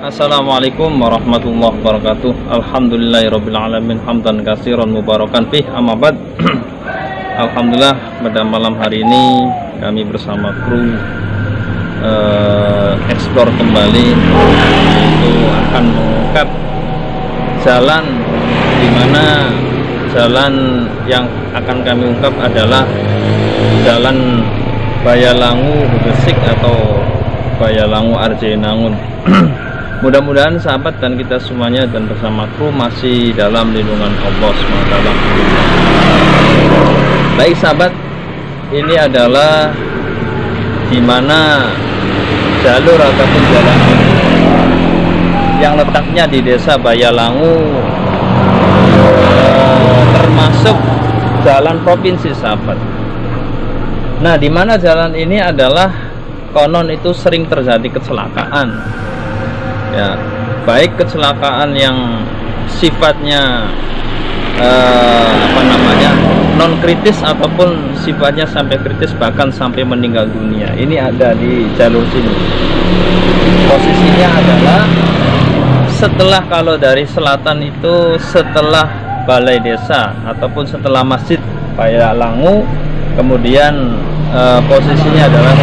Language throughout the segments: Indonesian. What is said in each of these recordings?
Assalamualaikum warahmatullahi wabarakatuh. Alhamdulillahirrabbilalamin. Hamdan katsiran mubarakan fih, amma ba'd. Alhamdulillah, pada malam hari ini kami bersama kru explore kembali, itu akan mengungkap jalan, dimana jalan yang akan kami ungkap adalah jalan Bayalangu Gresik atau Bayalangu Arjenangun. Mudah-mudahan sahabat dan kita semuanya dan bersama kru masih dalam lindungan Allah SWT. Baik sahabat, ini adalah dimana jalur ataupun jalan yang letaknya di desa Bayalangu, termasuk jalan provinsi sahabat. Nah, dimana jalan ini adalah konon itu sering terjadi kecelakaan, ya, baik kecelakaan yang sifatnya non kritis ataupun sifatnya sampai kritis, bahkan sampai meninggal dunia. Ini ada di jalur sini. Posisinya adalah setelah, kalau dari selatan itu setelah balai desa ataupun setelah masjid Bayalangu, kemudian posisinya adalah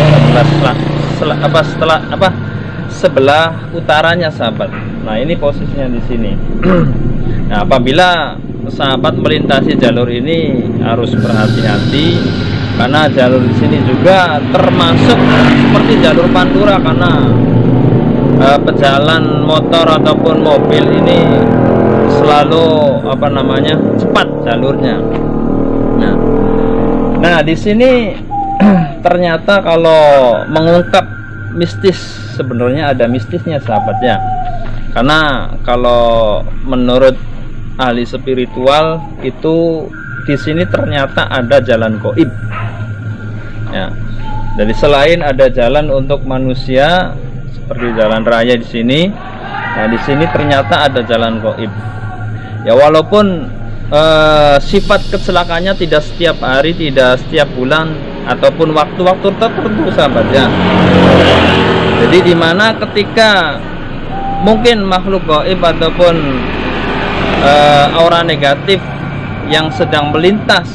sebelah utaranya sahabat. Nah, ini posisinya di sini. Nah, apabila sahabat melintasi jalur ini harus berhati-hati, karena jalur di sini juga termasuk seperti jalur Pantura, karena pejalan motor ataupun mobil ini selalu cepat jalurnya. Nah, di sini ternyata kalau mengungkap mistis, sebenarnya ada mistisnya sahabat ya. Karena kalau menurut ahli spiritual itu di sini ternyata ada jalan gaib. Ya. Jadi selain ada jalan untuk manusia seperti jalan raya di sini, nah di sini ternyata ada jalan gaib. Ya, walaupun sifat kecelakaannya tidak setiap hari, tidak setiap bulan ataupun waktu-waktu tertentu sahabat ya. Jadi dimana ketika mungkin makhluk gaib ataupun aura negatif yang sedang melintas,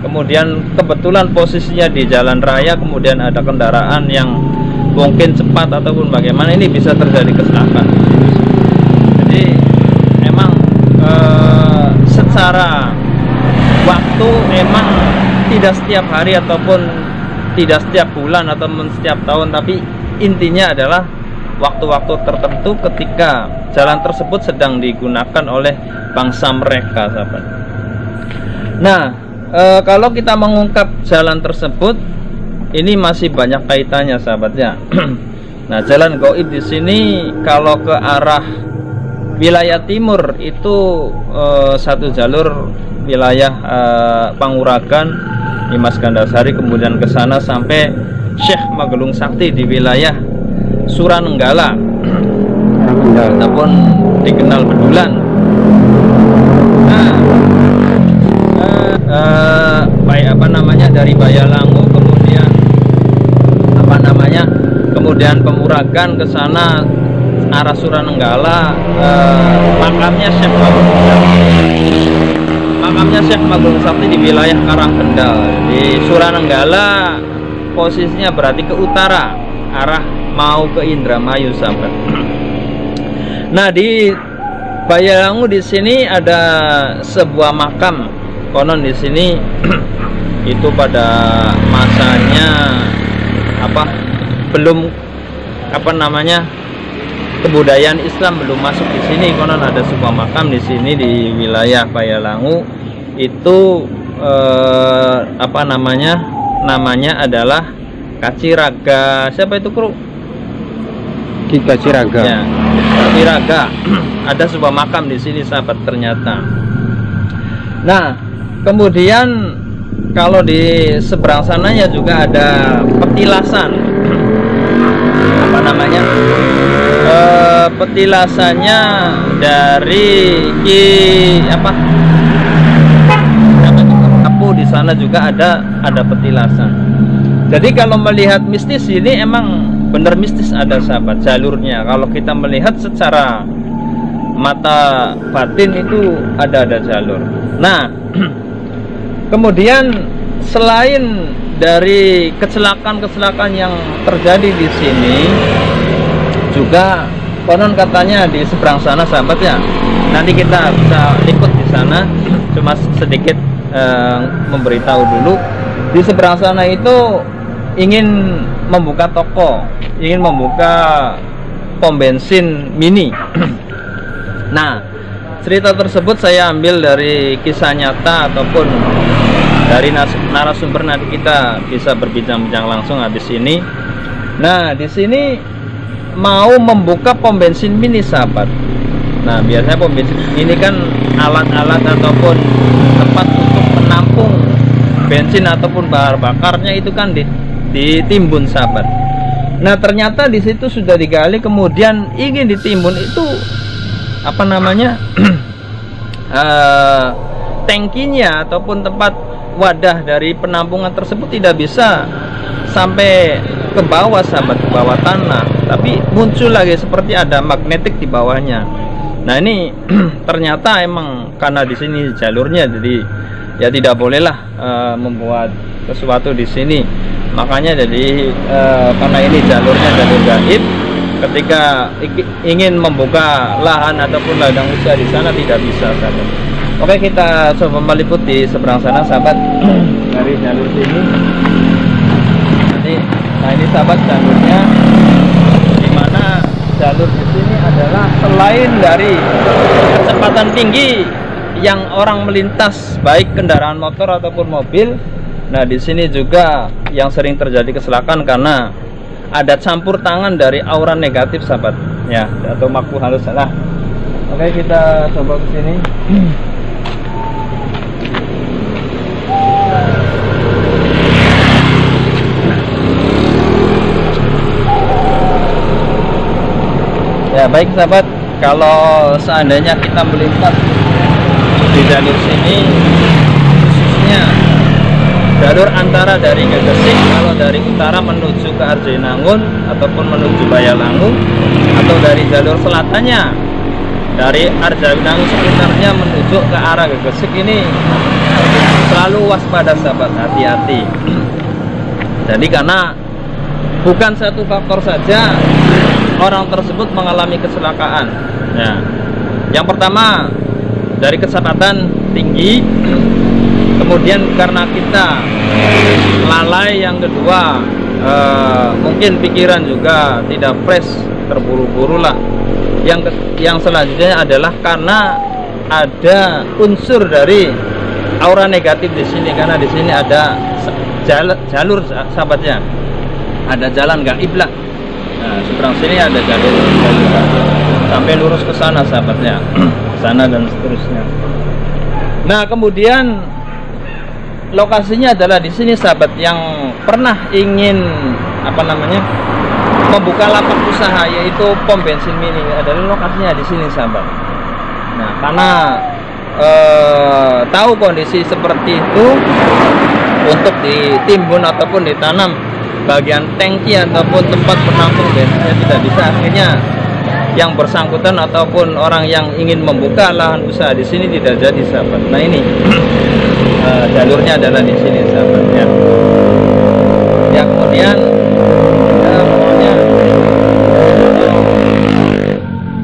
kemudian kebetulan posisinya di jalan raya, kemudian ada kendaraan yang mungkin cepat ataupun bagaimana, ini bisa terjadi kecelakaan. Jadi memang secara waktu memang tidak setiap hari ataupun tidak setiap bulan ataupun setiap tahun, tapi intinya adalah waktu-waktu tertentu ketika jalan tersebut sedang digunakan oleh bangsa mereka sahabat. Nah, kalau kita mengungkap jalan tersebut, ini masih banyak kaitannya sahabat ya. Nah, jalan gaib di sini kalau ke arah wilayah timur itu satu jalur wilayah Panguragan, Dimas Gandasari, kemudian ke sana sampai Syekh Magelung Sakti di wilayah Suranenggala ataupun dikenal Bedulan. Nah, dari Bayalangu kemudian Pemuragan ke sana arah Suranenggala, makamnya Syekh Magelung Sakti di wilayah Karangkendal. Di Suranenggala posisinya berarti ke utara, arah mau ke Indramayu sahabat. Nah, di Bayalangu di sini ada sebuah makam. Konon di sini itu pada masanya kebudayaan Islam belum masuk di sini. Konon ada sebuah makam di sini di wilayah Bayalangu itu namanya adalah Kaciraga. Siapa itu kru? Ki Kaciraga. Ya, Kaciraga. Ada sebuah makam di sini sahabat ternyata. Nah, kemudian kalau di seberang sananya juga ada petilasan. Petilasannya dari di sana juga ada petilasan. Jadi kalau melihat mistis ini emang benar mistis ada sahabat jalurnya. Kalau kita melihat secara mata batin itu ada jalur. Nah, kemudian selain dari kecelakaan yang terjadi di sini, juga konon katanya di seberang sana sahabat ya. Nanti kita bisa ikut di sana, cuma sedikit memberitahu dulu. Di seberang sana itu ingin membuka toko, ingin membuka pom bensin mini. Nah, cerita tersebut saya ambil dari kisah nyata ataupun dari narasumber. Nanti kita bisa berbincang-bincang langsung habis ini. Nah, di sini mau membuka pom bensin mini sahabat. Nah, biasanya pom bensin ini kan alat-alat ataupun tempat untuk menampung bensin ataupun bahan bakarnya itu kan ditimbun sahabat. Nah, ternyata di situ sudah digali, kemudian ingin ditimbun itu apa namanya tangkinya ataupun tempat wadah dari penampungan tersebut tidak bisa sampai ke bawah sahabat, ke bawah tanah, tapi muncul lagi seperti ada magnetik di bawahnya. Nah, ini ternyata emang karena di sini jalurnya, jadi ya tidak bolehlah membuat sesuatu di sini. Makanya jadi karena ini jalurnya jalur gaib, ketika ingin membuka lahan ataupun ladang usaha di sana tidak bisa sahabat. Oke, kita coba meliput di seberang sana sahabat dari jalur sini. Nah, ini sahabat jalurnya, dimana jalur di sini adalah selain dari kecepatan tinggi yang orang melintas baik kendaraan motor ataupun mobil. Nah, di sini juga yang sering terjadi kecelakaan karena ada campur tangan dari aura negatif sahabat ya, atau makhluk halus. Nah, oke, kita coba ke sini. Ya, baik sahabat, kalau seandainya kita melintas di jalur sini, khususnya jalur antara dari Gegesik, kalau dari utara menuju ke Arjinangun ataupun menuju Bayalangu, atau dari jalur selatannya dari Arjinangun sekitarnya menuju ke arah Gegesik, ini selalu waspada sahabat, hati-hati. Jadi karena bukan satu faktor saja orang tersebut mengalami kecelakaan. Nah, yang pertama dari kecepatan tinggi, kemudian karena kita lalai, yang kedua mungkin pikiran juga tidak fresh, terburu-buru lah. Yang selanjutnya adalah karena ada unsur dari aura negatif di sini, karena di sini ada jalur sahabatnya, ada jalan gaib lah. Nah, seberang sini ada jalur sampai lurus ke sana sahabatnya, sana dan seterusnya. Nah, kemudian lokasinya adalah di sini sahabat. Yang pernah ingin apa namanya membuka lapak usaha yaitu pom bensin mini adalah lokasinya di sini sahabat. Nah, karena tahu kondisi seperti itu, untuk ditimbun ataupun ditanam bagian tangki ataupun tempat penampung bensinnya tidak bisa, akhirnya yang bersangkutan ataupun orang yang ingin membuka lahan usaha di sini tidak jadi sahabat. Nah, ini jalurnya adalah di sini sahabat ya. Ya, kemudian pokoknya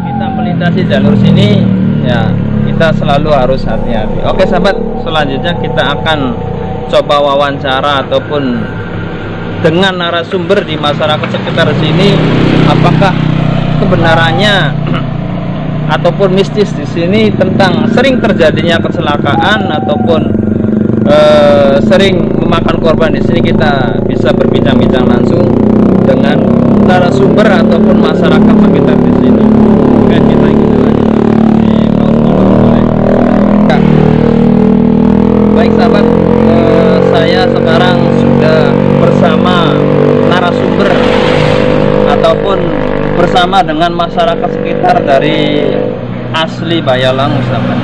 kita melintasi jalur sini ya, kita selalu harus hati-hati. Oke sahabat, selanjutnya kita akan coba wawancara ataupun dengan narasumber di masyarakat sekitar sini, apakah kebenarannya ataupun mistis di sini tentang sering terjadinya kecelakaan ataupun sering memakan korban di sini. Kita bisa berbincang-bincang langsung dengan narasumber ataupun masyarakat sekitar di sini. Oke, kita ikuti lagi. Baik sahabat, saya sekarang sudah bersama narasumber ataupun bersama dengan masyarakat sekitar dari asli Bayalangu sahabat.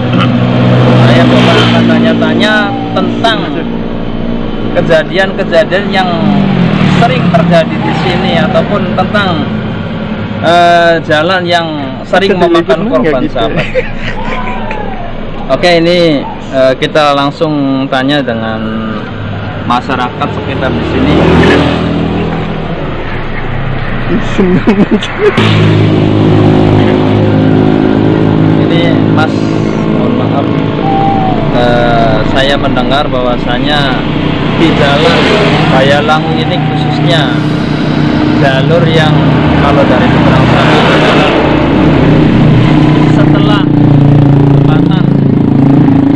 Saya coba akan tanya-tanya tentang kejadian-kejadian yang sering terjadi terjadi di sini ataupun tentang jalan yang sering memakan korban, sahabat. Oke, ini kita langsung tanya dengan masyarakat sekitar di sini. Ini Mas, mohon maaf, saya mendengar bahwasanya di jalan Bayalangu ini khususnya jalur yang kalau dari seberang sana adalah setelah selatan,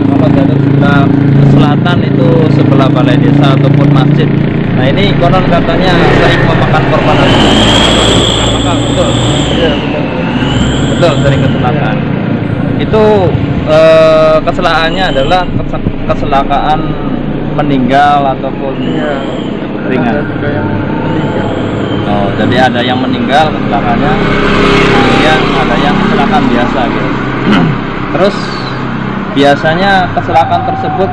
kalau dari sebelah selatan itu sebelah balai desa ataupun masjid. Nah, ini konon katanya sering memakan korban. Apakah betul? Iya, benar. Betul, sering kecelakaan. Itu kecelakaannya adalah kecelakaan meninggal ataupun ringan. Juga yang meninggal. Oh, jadi ada yang meninggal kecelakaannya, kemudian ada yang kecelakaan biasa gitu. Terus biasanya kecelakaan tersebut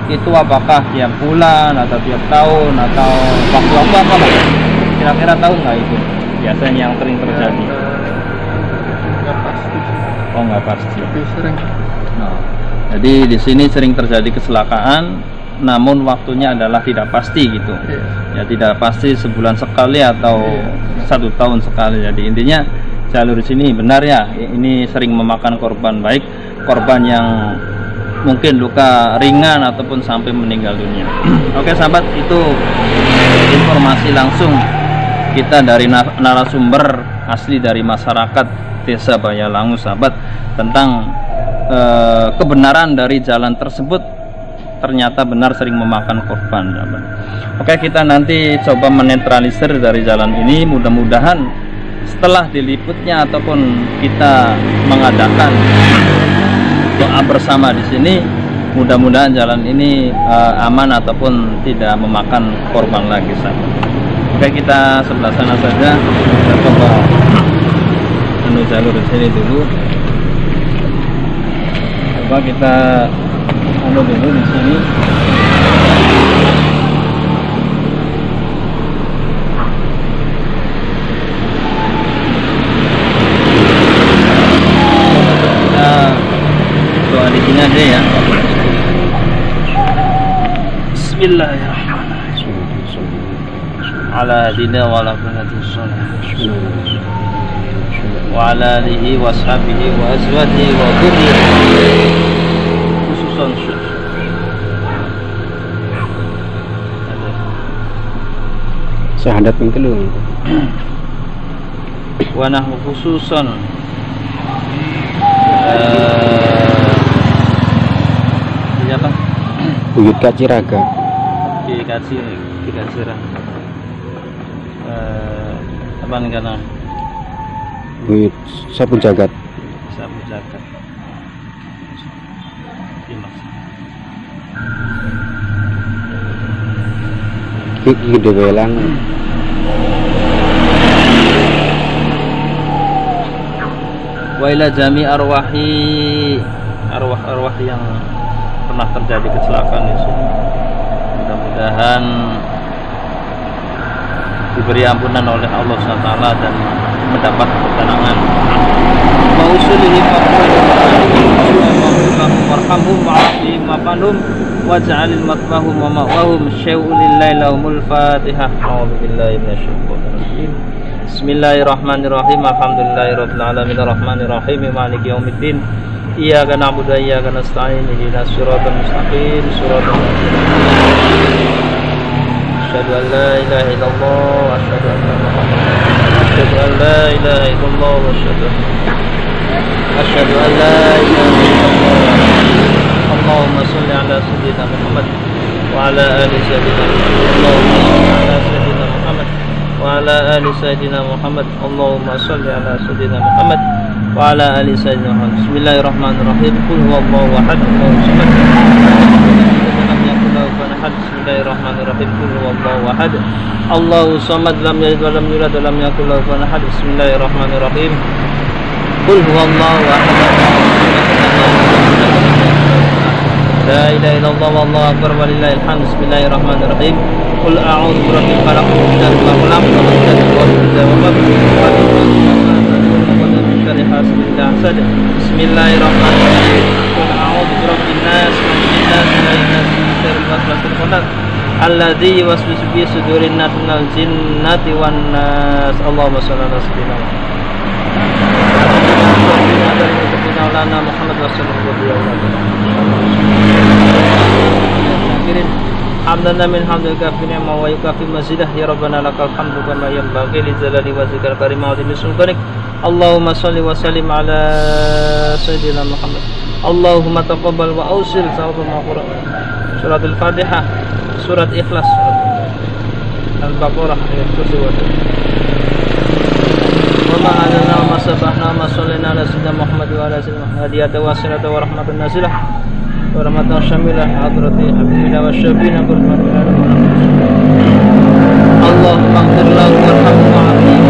itu apakah tiap bulan atau tiap tahun atau waktu-waktu apa lah? Kira-kira tahu nggak itu biasanya yang sering terjadi? Nggak pasti. Oh, nggak pasti. Tapi sering. Nah, jadi di sini sering terjadi kecelakaan, namun waktunya adalah tidak pasti gitu. Ya, tidak pasti sebulan sekali atau 1 tahun sekali. Jadi intinya jalur di sini benar ya, ini sering memakan korban, baik korban yang mungkin luka ringan ataupun sampai meninggal dunia. Oke sahabat, itu informasi langsung kita dari narasumber asli dari masyarakat Desa Bayalangu, sahabat, tentang kebenaran dari jalan tersebut. Ternyata benar sering memakan korban, sahabat. Oke, kita nanti coba menetralisir dari jalan ini. Mudah-mudahan setelah diliputnya ataupun kita mengadakan doa bersama di sini, mudah-mudahan jalan ini aman ataupun tidak memakan korban lagi, sahabat. Oke, kita sebelah sana saja. Kita coba menuju jalur di sini dulu. Coba kita dulu di sini. Kita doa di sini aja ya. Bismillahirrahmanirrahim. Ala dina wa ala wa ala alihi wa ashabihi wa azwajihi wa dhurriyyatihi khususan syahadat mengkelung wa nahnu khususan apa? Buyut Kaciraga. Ki Kacirang. Apa nih kana? Buyut Sapu Jagat. Sapu Jagat. Gede Welang. Wa ila jami arwah yang pernah terjadi kecelakaan di sini. Mudah-mudahan diberi ampunan oleh Allah SWT dan mendapat ketenangan. Wa usulihim warhamhum wa'afihim wa'afahum waj'alil matbahum wa ma'wahum syai'un lillahi lahumul fatihah. A'udzubillahi minasyaitonir rajim. Bismillahirrahmanirrahim. Alhamdulillahirabbil alamin arrahmanirrahim maliki yaumiddin. Iyyaka na'budu wa iyyaka nasta'in ihdinas siratal mustaqim siratal asyhadu an la ilaha illallah wa asyhadu anna muhammadan asyhadu an la ilaha illallah wa asyhadu an la ilaha illallah. Allahumma shalli ala sayyidina Muhammad wa ala ali sayyidina Muhammad. Allahumma shalli ala sayyidina Muhammad wa ala ali sayyidina Muhammad. Allahumma shalli ala sayyidina Muhammad wa ala ali sayyidina Muhammad. Bismillahirrahmanirrahim. Qul huwallahu ahad, Allahu samad. Lam yakul lahu kufuwan ahad. Bismillahirrahmanirrahim. Qul huwallahu ahad, Allahu samad. Lam yalid wa lam yulad wa lam yakul lahu kufuwan ahad. Bismillahirrahmanirrahim. Qul huwallahu ahad. La ilaha illallah wallahu akbar walillahil hamd. Bismillahirrahmanirrahim. Qul a'udzu birabbil falaq min syarri ma khalaq العفو والجد والجزاء بسم الله الرحمن الرحيم قل أعوذ برب الناس ملك الناس إله الناس من شر الوسواس الخناس الذي يوسوس في صدور الناس من الجنة والناس اللهم صل على سيدنا محمد رسول الله حمدنا من حمدك في نعمة ويكافي مزيده يا ربنا لك الحمد كما ينبغي لجلال وجهك الكريم وعظيم سلطانك اللهم صل وسلم على سيدنا محمد اللهم تقبل وأوصل ثواب المغفرة سورة الفاتحة سورة إخلاص البقرة الكرسي وما أعلنا وما سبحنا وما صلينا على سيدنا محمد وعلى سيدنا محمد هدية واسرة ورحمة نازلة ورحمة شاملة حضرة حبيبنا والشابين كل من اللهم اغفر له وارحمه وعافيه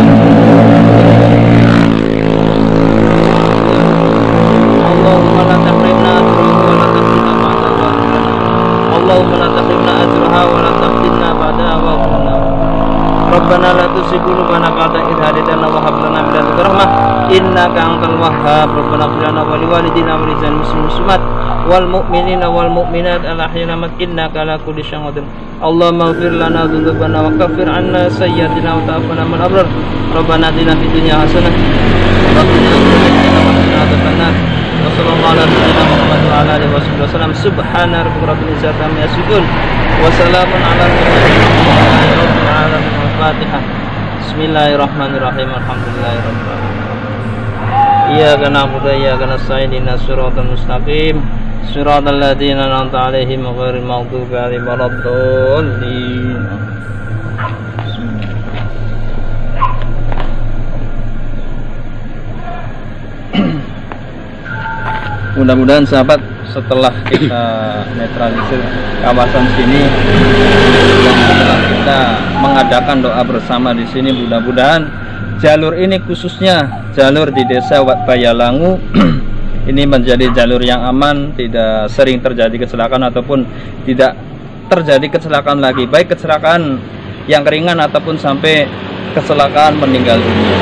اللهم لا تحرمنا أجرها ولا تفتنا بعدها وأغفرنا ربنا لا تزغ قلوبنا بعد إذ هديتنا وهب لنا من لدنك رحمة إنك أنت الوهاب ربنا اغفر لنا ولوالدينا ولجميع المسلمين والمسلمات والمؤمنين والمؤمنات الأحياء إنك على كل شيء قدير اللهم اغفر لنا ذنوبنا وكفر عنا سيئاتنا وتوفنا مع الأبرار ربنا آتنا في الدنيا حسنة وقنا عذاب النار وصلى الله على سيدنا محمد وعلى آله وصحبه وسلم سبحان ربك رب العزة عما يصفون وسلام على المرسلين رب العالمين الفاتحة بسم الله الرحمن الرحيم الحمد لله رب العالمين إياك نعبد وإياك نستعين اهدنا الصراط المستقيم صراط الذين أنعمت عليهم غير المغضوب عليهم ولا الضالين. Mudah-mudahan sahabat setelah kita netralisir kawasan sini dan setelah kita mengadakan doa bersama di sini, mudah-mudahan jalur ini khususnya jalur di desa Bayalangu ini menjadi jalur yang aman, tidak sering terjadi kecelakaan ataupun tidak terjadi kecelakaan lagi, baik kecelakaan yang ringan ataupun sampai kecelakaan meninggal dunia.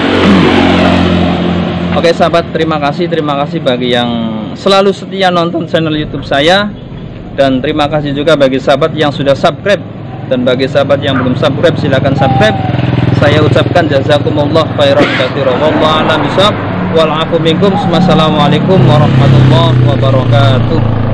Oke sahabat, terima kasih bagi yang selalu setia nonton channel YouTube saya, dan terima kasih juga bagi sahabat yang sudah subscribe, dan bagi sahabat yang belum subscribe silahkan subscribe. Saya ucapkan jazakumullah khairan katsiran wallahu a'lam bishawab wal afu minkum. Wassalamualaikum warahmatullahi wabarakatuh.